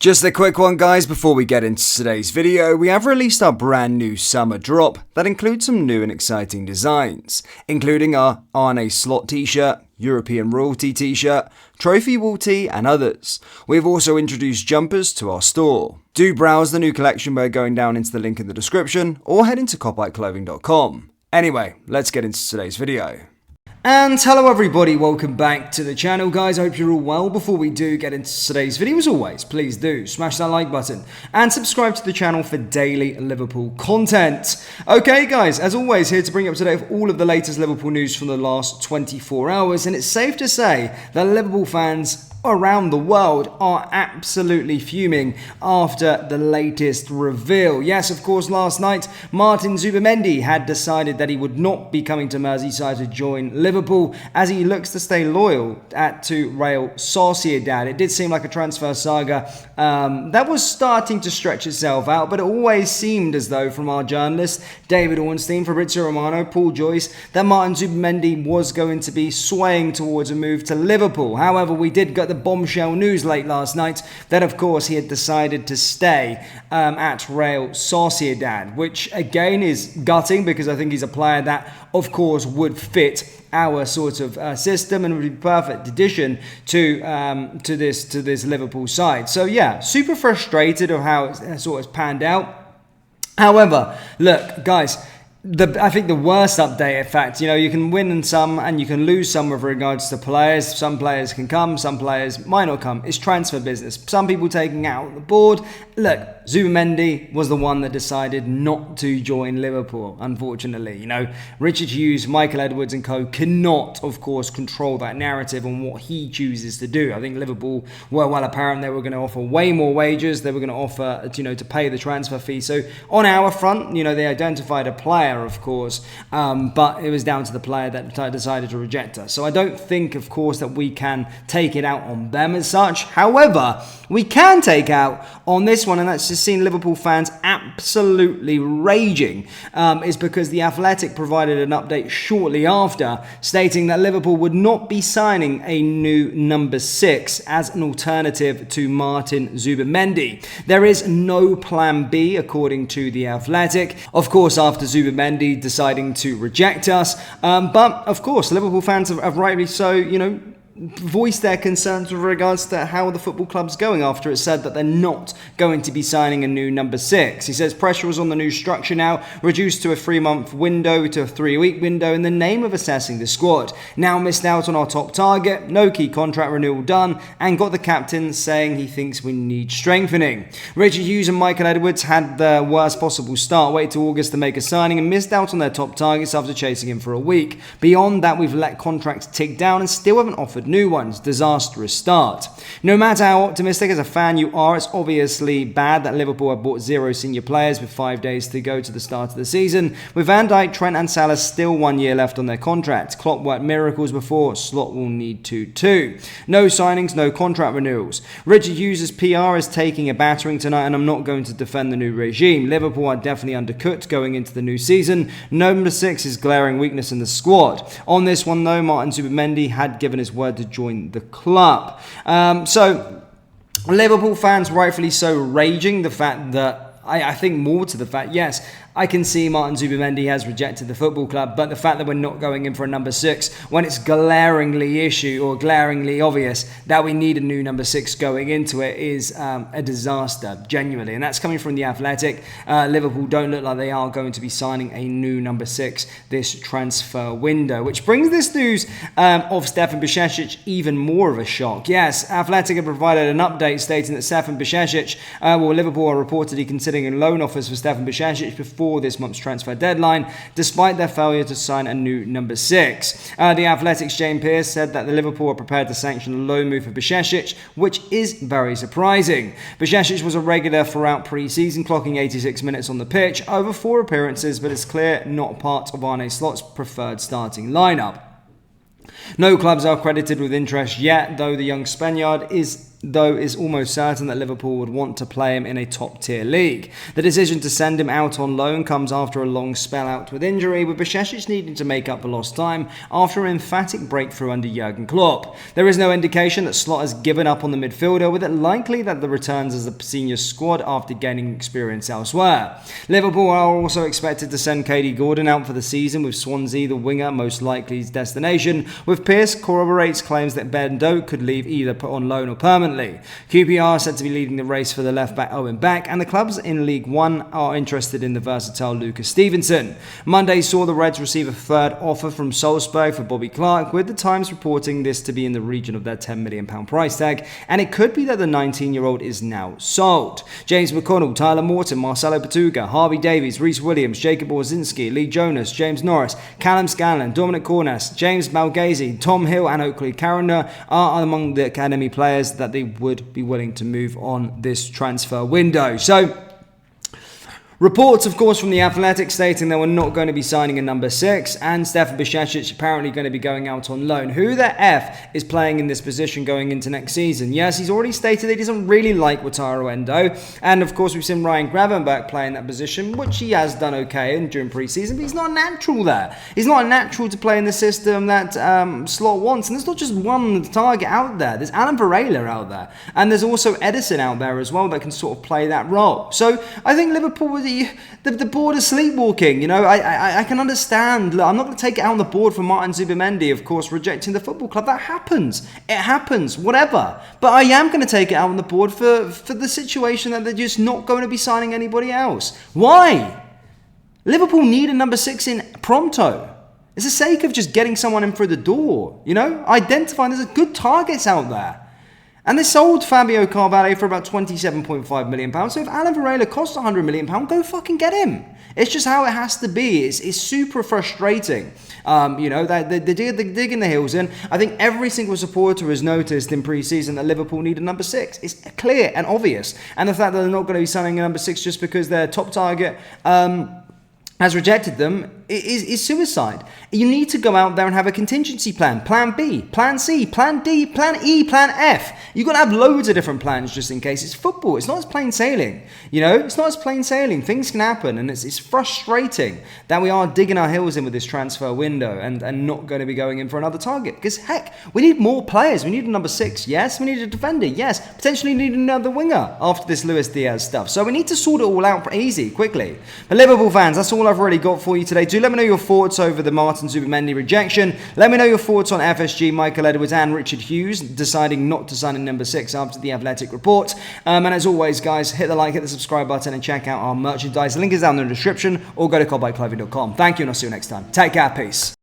Just a quick one, guys, before we get into today's video. We have released our brand new summer drop that includes some new and exciting designs, including our Arne Slot t-shirt, European Royalty t-shirt, Trophy Wall tee and others. We've also introduced jumpers to our store. Do browse the new collection by going down into the link in the description or head into copyclothing.com. Anyway, let's get into today's video. And hello everybody, welcome back to the channel, guys. I hope you're all well. Before we do get into today's video, as always, please do smash that like button and subscribe to the channel for daily Liverpool content. Okay guys, as always, here to bring you up to date with all of the latest Liverpool news from the last 24 hours, and it's safe to say that Liverpool fans around the world are absolutely fuming after the latest reveal. Yes, of course, last night, Martin Zubimendi had decided that he would not be coming to Merseyside to join Liverpool as he looks to stay loyal to Real Sociedad. It did seem like a transfer saga that was starting to stretch itself out, but it always seemed as though from our journalists, David Ornstein, Fabrizio Romano, Paul Joyce, that Martin Zubimendi was going to be swaying towards a move to Liverpool. However, we did get the bombshell news late last night that, of course, he had decided to stay at Real Sociedad, which again is gutting because I think he's a player that, of course, would fit our sort of system and would be a perfect addition to this Liverpool side. So yeah, super frustrated of how it sort of panned out. However, look, guys, I think the worst update, in fact, you can win some and you can lose some with regards to players. Some players can come, some players might not come. It's transfer business. Some people taking out the board. Look, Zubimendi was the one that decided not to join Liverpool, unfortunately. Richard Hughes, Michael Edwards and co cannot, of course, control that narrative on what he chooses to do. I think Liverpool were well apparent they were going to offer way more wages. They were going to offer, to pay the transfer fee. So on our front, they identified a player, of course, but it was down to the player that decided to reject us. So I don't think, of course, that we can take it out on them as such. However, we can take out on this one, and that's just seen Liverpool fans absolutely raging, is because The Athletic provided an update shortly after stating that Liverpool would not be signing a new number 6 as an alternative to Martin Zubimendi. There is no plan B, according to The Athletic. Of course, after Zubimendi deciding to reject us, but of course Liverpool fans have rightly so, voiced their concerns with regards to how the football club's going after it said that they're not going to be signing a new number 6. He says pressure was on the new structure now, reduced to a 3-month window to a 3-week window in the name of assessing the squad. Now missed out on our top target, no key contract renewal done, and got the captain saying he thinks we need strengthening. Richard Hughes and Michael Edwards had the worst possible start, waited till August to make a signing and missed out on their top targets after chasing him for a week. Beyond that, we've let contracts tick down and still haven't offered new ones. Disastrous start. No matter how optimistic as a fan you are, it's obviously bad that Liverpool have bought 0 senior players with 5 days to go to the start of the season. With Van Dijk, Trent and Salah still 1 year left on their contract. Klopp worked miracles before, Slot will need to too. No signings, no contract renewals. Richard Hughes' PR is taking a battering tonight, and I'm not going to defend the new regime. Liverpool are definitely undercooked going into the new season. Number 6 is glaring weakness in the squad. On this one though, Martin Zubimendi had given his word to join the club. So Liverpool fans rightfully so raging the fact that I think more to the fact, yes, I can see Martin Zubimendi has rejected the football club, but the fact that we're not going in for a number 6 when it's glaringly obvious that we need a new number 6 going into it is a disaster, genuinely. And that's coming from The Athletic. Liverpool don't look like they are going to be signing a new number 6 this transfer window, which brings this news of Stefan Bajcetic even more of a shock. Yes, Athletic have provided an update stating that Stefan Bajcetic, Liverpool are reportedly considering loan offers for Stefan Bajcetic before this month's transfer deadline, despite their failure to sign a new number 6. The Athletic's James Pearce said that the Liverpool are prepared to sanction a loan move for Bajcetic, which is very surprising. Bajcetic was a regular throughout pre-season, clocking 86 minutes on the pitch over 4 appearances, but it's clear not part of Arne Slot's preferred starting lineup. No clubs are credited with interest yet, though the young Spaniard is though, is almost certain that Liverpool would want to play him in a top-tier league. The decision to send him out on loan comes after a long spell out with injury, with Bajcetic needing to make up for lost time after an emphatic breakthrough under Jurgen Klopp. There is no indication that Slot has given up on the midfielder, with it likely that the returns as a senior squad after gaining experience elsewhere. Liverpool are also expected to send Katie Gordon out for the season, with Swansea the winger most likely his destination, with Pearce corroborates claims that Ben Doak could leave either put on loan or permanently. QPR are said to be leading the race for the left-back Owen Beck, and the clubs in League One are interested in the versatile Lucas Stevenson. Monday saw the Reds receive a third offer from Salzburg for Bobby Clark, with the Times reporting this to be in the region of their £10 million price tag, and it could be that the 19-year-old is now sold. James McConnell, Tyler Morton, Marcelo Portuga, Harvey Davies, Reece Williams, Jacob Orzinski, Lee Jonas, James Norris, Callum Scanlon, Dominic Cornas, James Malghezi, Tom Hill and Oakley Carragher are among the academy players that they would be willing to move on this transfer window. So, reports, of course, from The Athletic stating they were not going to be signing a number 6, and Stefan Bajcetic apparently going to be going out on loan. Who the F is playing in this position going into next season? Yes, he's already stated he doesn't really like Wataru Endo, and of course we've seen Ryan Gravenberch play in that position, which he has done okay in during pre-season, but he's not natural there. He's not natural to play in the system that Slot wants, and there's not just one target out there. There's Alan Varela out there, and there's also Edison out there as well that can sort of play that role. So I think Liverpool was the board is sleepwalking. You know, I can understand. Look, I'm not going to take it out on the board for Martin Zubimendi, of course, rejecting the football club. That happens. It happens. Whatever. But I am going to take it out on the board for the situation that they're just not going to be signing anybody else. Why? Liverpool need a number 6 in pronto. It's the sake of just getting someone in through the door. You know, identifying there's good targets out there. And they sold Fabio Carvalho for about £27.5 million. So if Alan Varela costs £100 million, go fucking get him. It's just how it has to be. It's super frustrating. You know, they're digging the heels in. I think every single supporter has noticed in pre-season that Liverpool need a number 6. It's clear and obvious. And the fact that they're not going to be signing a number 6 just because their top target has rejected them is suicide. You need to go out there and have a contingency plan. Plan B, Plan C, Plan D, Plan E, Plan F. You've got to have loads of different plans just in case. It's football. It's not as plain sailing. You know, it's not as plain sailing. Things can happen, and it's frustrating that we are digging our heels in with this transfer window and not going to be going in for another target. Because, heck, we need more players. We need a number 6, yes. We need a defender, yes. Potentially need another winger after this Luis Diaz stuff. So we need to sort it all out quickly. But Liverpool fans, that's all I've really got for you today. Do let me know your thoughts over the Martin Zubimendi rejection. Let me know your thoughts on FSG, Michael Edwards and Richard Hughes deciding not to sign in number 6 after the Athletic report. And as always, guys, hit the like, hit the subscribe button and check out our merchandise. The link is down in the description, or go to coldbyclothing.com. Thank you, and I'll see you next time. Take care. Peace.